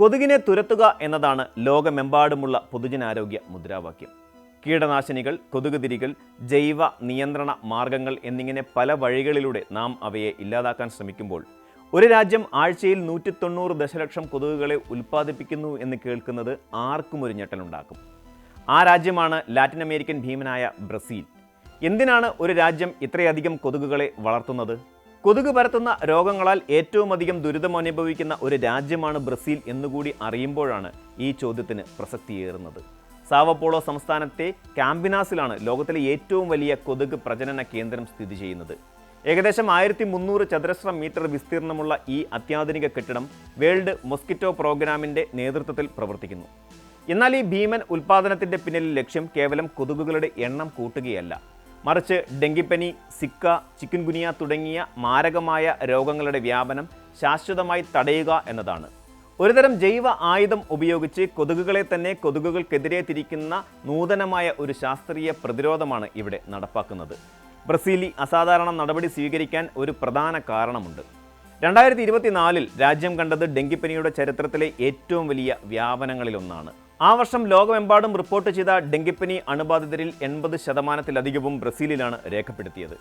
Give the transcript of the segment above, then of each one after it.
കൊതുകിനെ തുരത്തുക എന്നതാണ് ലോകമെമ്പാടുമുള്ള പൊതുജനാരോഗ്യ മുദ്രാവാക്യം. കീടനാശിനികൾ, കൊതുകുതിരികൾ, ജൈവ നിയന്ത്രണ മാർഗങ്ങൾ എന്നിങ്ങനെ പല വഴികളിലൂടെ നാം അവയെ ഇല്ലാതാക്കാൻ ശ്രമിക്കുമ്പോൾ ഒരു രാജ്യം ആഴ്ചയിൽ 190 ദശലക്ഷം കൊതുകുകളെ ഉൽപ്പാദിപ്പിക്കുന്നു എന്ന് കേൾക്കുന്നത് ആർക്കും ഒരു ഞെട്ടലുണ്ടാക്കും. ആ രാജ്യമാണ് ലാറ്റിൻ അമേരിക്കൻ ഭീമനായ ബ്രസീൽ. എന്തിനാണ് ഒരു രാജ്യം ഇത്രയധികം കൊതുകുകളെ വളർത്തുന്നത്? കൊതുക് പരത്തുന്ന രോഗങ്ങളാൽ ഏറ്റവും അധികം ദുരിതമനുഭവിക്കുന്ന ഒരു രാജ്യമാണ് ബ്രസീൽ എന്നുകൂടി അറിയുമ്പോഴാണ് ഈ ചോദ്യത്തിന് പ്രസക്തിയേറുന്നത്. സാവോപോളോ സംസ്ഥാനത്തെ കാമ്പിനാസിലാണ് ലോകത്തിലെ ഏറ്റവും വലിയ കൊതുക് പ്രജനന കേന്ദ്രം സ്ഥിതി ചെയ്യുന്നത്. ഏകദേശം 1300 ചതുരശ്ര മീറ്റർ വിസ്തീർണമുള്ള ഈ അത്യാധുനിക കെട്ടിടം വേൾഡ് മൊസ്കിറ്റോ പ്രോഗ്രാമിൻ്റെ നേതൃത്വത്തിൽ പ്രവർത്തിക്കുന്നു. എന്നാൽ ഈ ഭീമൻ ഉൽപ്പാദനത്തിൻ്റെ പിന്നിലെ ലക്ഷ്യം കേവലം കൊതുകുകളുടെ എണ്ണം കൂട്ടുകയല്ല, മറിച്ച് ഡെങ്കിപ്പനി, സിക്ക, ചിക്കുൻഗുനിയ തുടങ്ങിയ മാരകമായ രോഗങ്ങളുടെ വ്യാപനം ശാശ്വതമായി തടയുക എന്നതാണ്. ഒരുതരം ജൈവ ആയുധം ഉപയോഗിച്ച് കൊതുകുകളെ തന്നെ കൊതുകുകൾക്കെതിരെ തിരിക്കുന്ന നൂതനമായ ഒരു ശാസ്ത്രീയ പ്രതിരോധമാണ് ഇവിടെ നടപ്പാക്കുന്നത്. ബ്രസീലി അസാധാരണ നടപടി സ്വീകരിക്കാൻ ഒരു പ്രധാന കാരണമുണ്ട്. 2024 രാജ്യം കണ്ടത് ഡെങ്കിപ്പനിയുടെ ചരിത്രത്തിലെ ഏറ്റവും വലിയ വ്യാപനങ്ങളിലൊന്നാണ്. ആ വർഷം ലോകമെമ്പാടും റിപ്പോർട്ട് ചെയ്ത ഡെങ്കിപ്പനി അണുബാധിതരിൽ 80%-ലധികവും ബ്രസീലിലാണ് രേഖപ്പെടുത്തിയത്.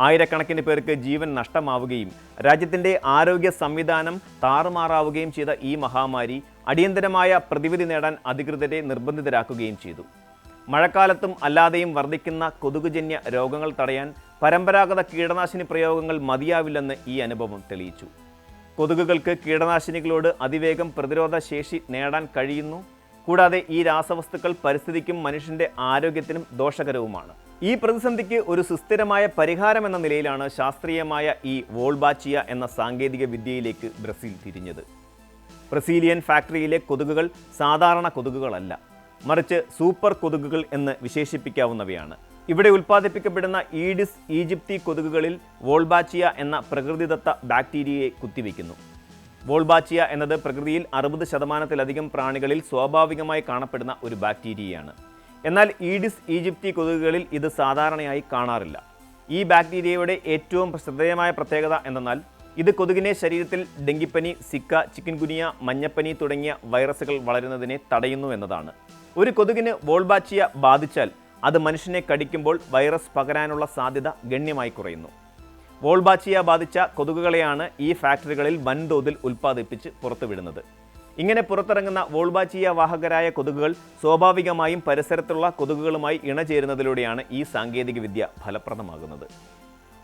ആയിരക്കണക്കിന് പേർക്ക് ജീവൻ നഷ്ടമാവുകയും രാജ്യത്തിൻ്റെ ആരോഗ്യ സംവിധാനം താറുമാറാവുകയും ചെയ്ത ഈ മഹാമാരി അടിയന്തരമായ പ്രതിവിധി നേടാൻ അധികൃതരെ നിർബന്ധിതരാക്കുകയും ചെയ്തു. മഴക്കാലത്തും അല്ലാതെയും വർദ്ധിക്കുന്ന കൊതുകുജന്യ രോഗങ്ങൾ തടയാൻ പരമ്പരാഗത കീടനാശിനി പ്രയോഗങ്ങൾ മതിയാവില്ലെന്ന് ഈ അനുഭവം തെളിയിച്ചു. കൊതുകുകൾക്ക് കീടനാശിനികളോട് അതിവേഗം പ്രതിരോധ ശേഷി നേടാൻ കഴിയുന്നു. കൂടാതെ ഈ രാസവസ്തുക്കൾ പരിസ്ഥിതിക്കും മനുഷ്യൻ്റെ ആരോഗ്യത്തിനും ദോഷകരവുമാണ്. ഈ പ്രതിസന്ധിക്ക് ഒരു സുസ്ഥിരമായ പരിഹാരം എന്ന നിലയിലാണ് ശാസ്ത്രീയമായ ഈ വോൾബാച്ചിയ എന്ന സാങ്കേതിക വിദ്യയിലേക്ക് ബ്രസീൽ തിരിഞ്ഞത്. ബ്രസീലിയൻ ഫാക്ടറിയിലെ കൊതുകുകൾ സാധാരണ കൊതുകുകളല്ല, മറിച്ച് സൂപ്പർ കൊതുകുകൾ എന്ന് വിശേഷിപ്പിക്കാവുന്നവയാണ്. ഇവിടെ ഉൽപ്പാദിപ്പിക്കപ്പെടുന്ന ഈഡിസ് ഈജിപ്തി കൊതുകുകളിൽ വോൾബാച്ചിയ എന്ന പ്രകൃതിദത്ത ബാക്ടീരിയയെ കുത്തിവയ്ക്കുന്നു. വോൾബാച്ചിയ എന്നത് പ്രകൃതിയിൽ 60%-ലധികം പ്രാണികളിൽ സ്വാഭാവികമായി കാണപ്പെടുന്ന ഒരു ബാക്ടീരിയയാണ്. എന്നാൽ ഈഡിസ് ഈജിപ്തി കൊതുകുകളിൽ ഇത് സാധാരണയായി കാണാറില്ല. ഈ ബാക്ടീരിയയുടെ ഏറ്റവും ശ്രദ്ധേയമായ പ്രത്യേകത എന്തെന്നാൽ ഇത് കൊതുകിനെ ശരീരത്തിൽ ഡെങ്കിപ്പനി, സിക്ക, ചിക്കുൻഗുനിയ, മഞ്ഞപ്പനി തുടങ്ങിയ വൈറസുകൾ വളരുന്നതിനെ തടയുന്നു എന്നതാണ്. ഒരു കൊതുകിന് വോൾബാച്ചിയ ബാധിച്ചാൽ അത് മനുഷ്യനെ കടിക്കുമ്പോൾ വൈറസ് പകരാനുള്ള സാധ്യത ഗണ്യമായി കുറയുന്നു. വോൾബാച്ചിയ ബാധിച്ച കൊതുകുകളെയാണ് ഈ ഫാക്ടറികളിൽ വൻതോതിൽ ഉൽപ്പാദിപ്പിച്ച് പുറത്തുവിടുന്നത്. ഇങ്ങനെ പുറത്തിറങ്ങുന്ന വോൾബാച്ചിയ വാഹകരായ കൊതുകുകൾ സ്വാഭാവികമായും പരിസരത്തുള്ള കൊതുകുകളുമായി ഇണചേരുന്നതിലൂടെയാണ് ഈ സാങ്കേതികവിദ്യ ഫലപ്രദമാകുന്നത്.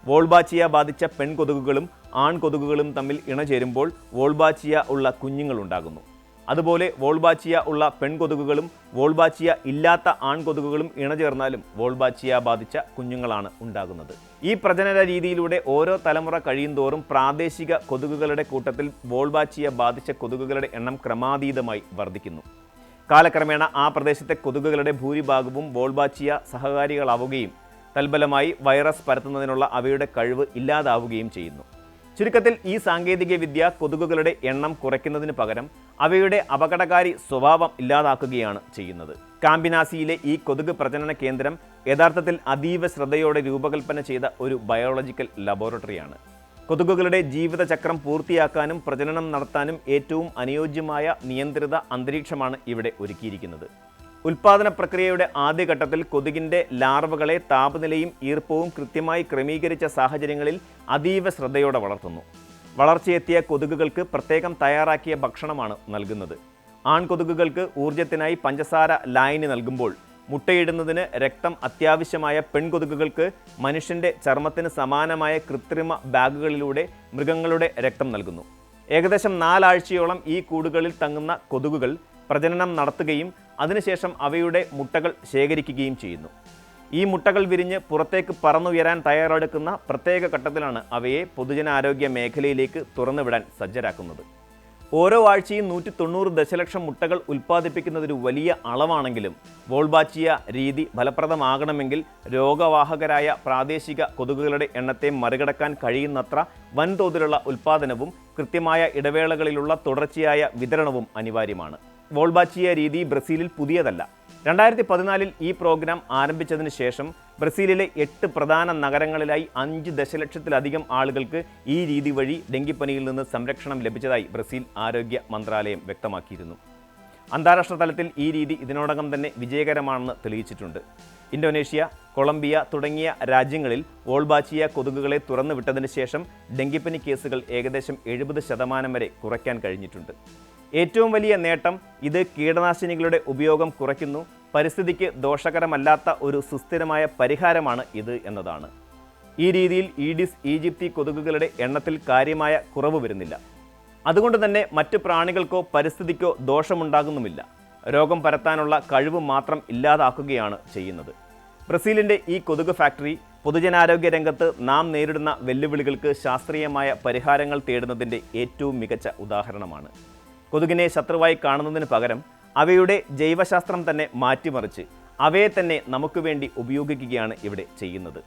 വോൾബാച്ചിയ ബാധിച്ച പെൺകൊതുകുകളും ആൺകൊതുകുകളും തമ്മിൽ ഇണചേരുമ്പോൾ വോൾബാച്ചിയ ഉള്ള കുഞ്ഞുങ്ങളുണ്ടാകുന്നു. അതുപോലെ വോൾബാച്ചിയ ഉള്ള പെൺകൊതുകുകളും വോൾബാച്ചിയ ഇല്ലാത്ത ആൺകൊതുകുകളും ഇണചേർന്നാലും വോൾബാച്ചിയ ബാധിച്ച കുഞ്ഞുങ്ങളാണ് ഉണ്ടാകുന്നത്. ഈ പ്രജനന രീതിയിലൂടെ ഓരോ തലമുറ കഴിയുന്തോറും പ്രാദേശിക കൊതുകുകളുടെ കൂട്ടത്തിൽ വോൾബാച്ചിയ ബാധിച്ച കൊതുകുകളുടെ എണ്ണം ക്രമാതീതമായി വർദ്ധിക്കുന്നു. കാലക്രമേണ ആ പ്രദേശത്തെ കൊതുകുകളുടെ ഭൂരിഭാഗവും വോൾബാച്ചിയ സഹകാരികളാവുകയും തൽഫലമായി വൈറസ് പരത്തുന്നതിനുള്ള അവയുടെ കഴിവ് ഇല്ലാതാവുകയും ചെയ്യുന്നു. ചുരുക്കത്തിൽ ഈ സാങ്കേതിക വിദ്യ കൊതുകുകളുടെ എണ്ണം കുറയ്ക്കുന്നതിന് പകരം അവയുടെ അപകടകാരി സ്വഭാവം ഇല്ലാതാക്കുകയാണ് ചെയ്യുന്നത്. കാമ്പിനാസിയിലെ ഈ കൊതുക് പ്രജനന കേന്ദ്രം യഥാർത്ഥത്തിൽ അതീവ ശ്രദ്ധയോടെ രൂപകൽപ്പന ചെയ്ത ഒരു ബയോളജിക്കൽ ലബോറട്ടറിയാണ്. കൊതുകുകളുടെ ജീവിതചക്രം പൂർത്തിയാക്കാനും പ്രജനനം നടത്താനും ഏറ്റവും അനുയോജ്യമായ നിയന്ത്രിത അന്തരീക്ഷമാണ് ഇവിടെ ഒരുക്കിയിരിക്കുന്നത്. ഉൽപാദന പ്രക്രിയയുടെ ആദ്യഘട്ടത്തിൽ കൊതുകിൻ്റെ ലാർവകളെ താപനിലയും ഈർപ്പവും കൃത്യമായി ക്രമീകരിച്ച സാഹചര്യങ്ങളിൽ അതീവ ശ്രദ്ധയോടെ വളർത്തുന്നു. വളർച്ചയെത്തിയ കൊതുകുകൾക്ക് പ്രത്യേകം തയ്യാറാക്കിയ ഭക്ഷണമാണ് നൽകുന്നത്. ആൺകൊതുകുകൾക്ക് ഊർജ്ജത്തിനായി പഞ്ചസാര ലായനി നൽകുമ്പോൾ മുട്ടയിടുന്നതിന് രക്തം അത്യാവശ്യമായ പെൺകൊതുകുകൾക്ക് മനുഷ്യൻ്റെ ചർമ്മത്തിന് സമാനമായ കൃത്രിമ ബാഗുകളിലൂടെ മൃഗങ്ങളുടെ രക്തം നൽകുന്നു. ഏകദേശം 4 ആഴ്ചയോളം ഈ കൂടുകളിൽ തങ്ങുന്ന കൊതുകുകൾ പ്രജനനം നടത്തുകയും അതിനുശേഷം അവയുടെ മുട്ടകൾ ശേഖരിക്കുകയും ചെയ്യുന്നു. ഈ മുട്ടകൾ വിരിഞ്ഞ് പുറത്തേക്ക് പറന്നുയരാൻ തയ്യാറെടുക്കുന്ന പ്രത്യേക ഘട്ടത്തിലാണ് അവയെ പൊതുജനാരോഗ്യ മേഖലയിലേക്ക് തുറന്നുവിടാൻ സജ്ജരാക്കുന്നത്. ഓരോ ആഴ്ചയും 190 ദശലക്ഷം മുട്ടകൾ ഉൽപ്പാദിപ്പിക്കുന്നതൊരു വലിയ അളവാണെങ്കിലും വോൾബാച്ചിയ രീതി ഫലപ്രദമാകണമെങ്കിൽ രോഗവാഹകരായ പ്രാദേശിക കൊതുകുകളുടെ എണ്ണത്തെ മറികടക്കാൻ കഴിയുന്നത്ര വൻതോതിലുള്ള ഉൽപ്പാദനവും കൃത്യമായ ഇടവേളകളിലുള്ള തുടർച്ചയായ വിതരണവും അനിവാര്യമാണ്. വോൾബാച്ചിയ രീതി ബ്രസീലിൽ പുതിയതല്ല. 2014 ഈ പ്രോഗ്രാം ആരംഭിച്ചതിന് ശേഷം ബ്രസീലിലെ 8 പ്രധാന നഗരങ്ങളിലായി 5 ദശലക്ഷത്തിലധികം ആളുകൾക്ക് ഈ രീതി വഴി ഡെങ്കിപ്പനിയിൽ നിന്ന് സംരക്ഷണം ലഭിച്ചതായി ബ്രസീൽ ആരോഗ്യ മന്ത്രാലയം വ്യക്തമാക്കിയിരുന്നു. അന്താരാഷ്ട്ര തലത്തിൽ ഈ രീതി ഇതിനോടകം തന്നെ വിജയകരമാണെന്ന് തെളിയിച്ചിട്ടുണ്ട്. ഇന്തോനേഷ്യ, കൊളംബിയ തുടങ്ങിയ രാജ്യങ്ങളിൽ വോൾബാച്ചിയ കൊതുകുകളെ തുറന്നുവിട്ടതിന് ശേഷം ഡെങ്കിപ്പനി കേസുകൾ ഏകദേശം 70% വരെ കുറയ്ക്കാൻ കഴിഞ്ഞിട്ടുണ്ട്. ഏറ്റവും വലിയ നേട്ടം ഇത് കീടനാശിനികളുടെ ഉപയോഗം കുറയ്ക്കുന്നു, പരിസ്ഥിതിക്ക് ദോഷകരമല്ലാത്ത ഒരു സുസ്ഥിരമായ പരിഹാരമാണ് ഇത് എന്നതാണ്. ഈ രീതിയിൽ ഈഡിസ് ഈജിപ്തി കൊതുകുകളുടെ എണ്ണത്തിൽ കാര്യമായ കുറവ് വരുന്നില്ല. അതുകൊണ്ട് തന്നെ മറ്റ് പ്രാണികൾക്കോ പരിസ്ഥിതിക്കോ ദോഷമുണ്ടാകുന്നുമില്ല. രോഗം പരത്താനുള്ള കഴിവ് മാത്രം ഇല്ലാതാക്കുകയാണ് ചെയ്യുന്നത്. ബ്രസീലിൻ്റെ ഈ കൊതുക് ഫാക്ടറി പൊതുജനാരോഗ്യ രംഗത്ത് നാം നേരിടുന്ന വെല്ലുവിളികൾക്ക് ശാസ്ത്രീയമായ പരിഹാരങ്ങൾ തേടുന്നതിൻ്റെ ഏറ്റവും മികച്ച ഉദാഹരണമാണ്. കൊതുകിനെ ശത്രുവായി കാണുന്നതിന് പകരം അവയുടെ ജൈവശാസ്ത്രം തന്നെ മാറ്റിമറിച്ച് അവയെ തന്നെ നമുക്ക് വേണ്ടി ഉപയോഗിക്കുകയാണ് ഇവിടെ ചെയ്യുന്നത്.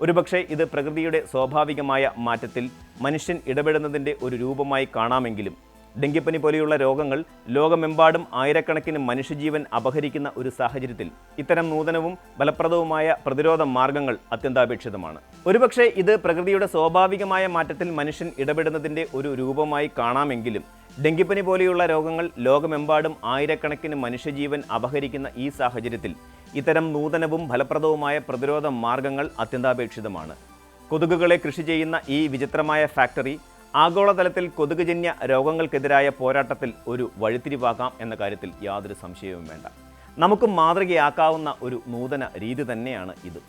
ഒരുപക്ഷെ ഇത് പ്രകൃതിയുടെ സ്വാഭാവികമായ മാറ്റത്തിൽ മനുഷ്യൻ ഇടപെടുന്നതിൻ്റെ ഒരു രൂപമായി കാണാമെങ്കിലും ഡെങ്കിപ്പനി പോലെയുള്ള രോഗങ്ങൾ ലോകമെമ്പാടും ആയിരക്കണക്കിന് മനുഷ്യജീവൻ അപഹരിക്കുന്ന ഒരു സാഹചര്യത്തിൽ ഇത്തരം നൂതനവും ഫലപ്രദവുമായ പ്രതിരോധ മാർഗങ്ങൾ അത്യന്താപേക്ഷിതമാണ്. ഒരുപക്ഷെ ഇത് പ്രകൃതിയുടെ സ്വാഭാവികമായ മാറ്റത്തിൽ മനുഷ്യൻ ഇടപെടുന്നതിൻ്റെ ഒരു രൂപമായി കാണാമെങ്കിലും ഡെങ്കിപ്പനി പോലെയുള്ള രോഗങ്ങൾ ലോകമെമ്പാടും ആയിരക്കണക്കിന് മനുഷ്യജീവൻ അപഹരിക്കുന്ന ഈ സാഹചര്യത്തിൽ ഇത്തരം നൂതനവും ഫലപ്രദവുമായ പ്രതിരോധ മാർഗങ്ങൾ അത്യന്താപേക്ഷിതമാണ്. കൊതുകുകളെ കൃഷി ചെയ്യുന്ന ഈ വിചിത്രമായ ഫാക്ടറി ആഗോളതലത്തിൽ കൊതുകുജന്യ രോഗങ്ങൾക്കെതിരായ പോരാട്ടത്തിൽ ഒരു വഴിത്തിരിവാക്കാം എന്ന കാര്യത്തിൽ യാതൊരു സംശയവും വേണ്ട. നമുക്ക് മാതൃകയാക്കാവുന്ന ഒരു നൂതന രീതി തന്നെയാണ് ഇത്.